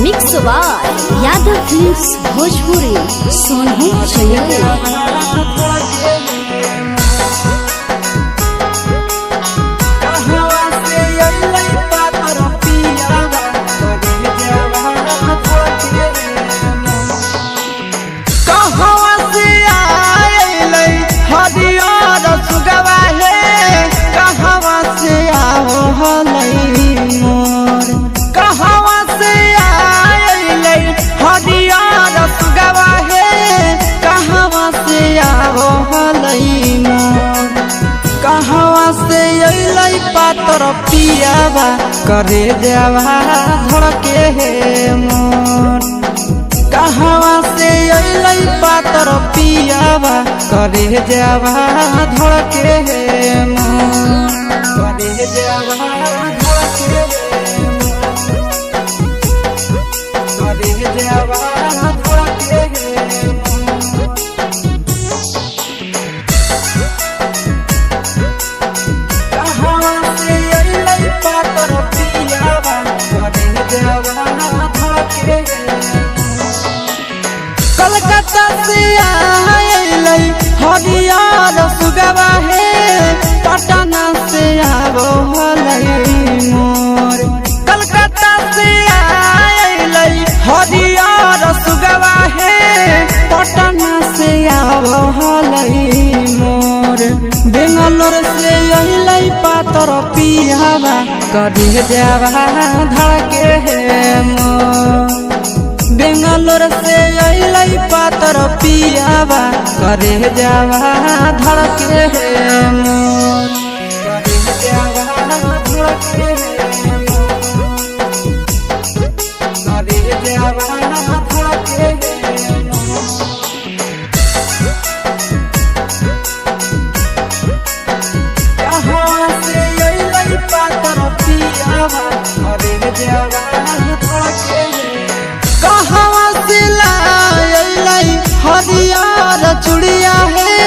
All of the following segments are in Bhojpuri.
Mix by Yadav films Bhojpuri Sonu पातर पियावा करे देवा धड़के हे मोर कहवा से अइलै पातर पियावा करे देवा धड़के हे मोर करे देवा धड़के करे देवा धड़के हे कलकत्ता से आइलै हरियर सुगवा हे पटना से आवो हलै मोर कलकत्ता से आइलै हरियर सुगवा हे पटना से आवो हलै मोर बेंगलोर से अइलै पातर पियावा करे देवा धड़के हे मोर बेंगलोर से अइलै पातर पियावा करे देवा धड़के हे मोर करे देवा धड़के हे करे देवा धड़के हे कहाँ से अइलै पातर पियावा करे देवा धड़के हे कहवा से लाइलै हरियर चूड़िया हे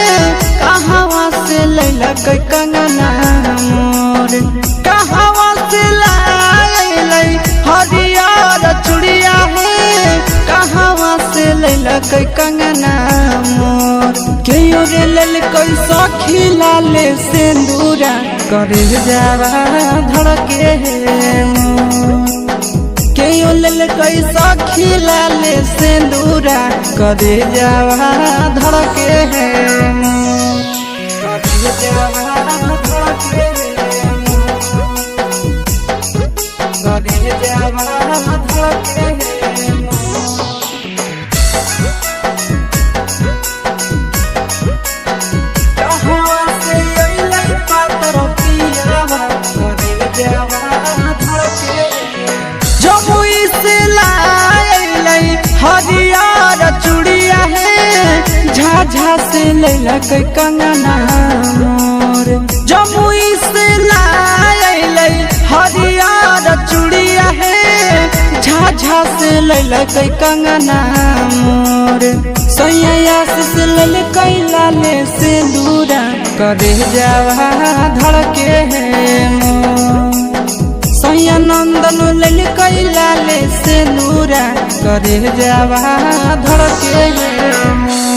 कहवा से लैलकै कंगना मोर कहवा से लाइलै हरियर चूड़िया हे कहवा से लैलकै कंगना मोर केयो रे लैलकै सखी लाले सिंदूरा करे देवा धड़के हे मोर केयो लैलकै सखी लाले सिंदूरा करे देवा धड़के हे मोर करे देवा धड़के हे करे देवा धड़के हे कहवा से अइलै पातर पियावा करे देवा धड़के जमुई से लाइलै हरियर चूड़िया हे झाझा से लैलकै कंगना मोर जमुई से लाइलै हरियर चूड़िया हे झाझा से लैलकै कंगना मोर सैया से लैलकै लाले सिंदूरा करे देवा धड़के हे मोर सैया नंदन लैलकै लाले सिंदूरा करे देवा धड़के हे मोर।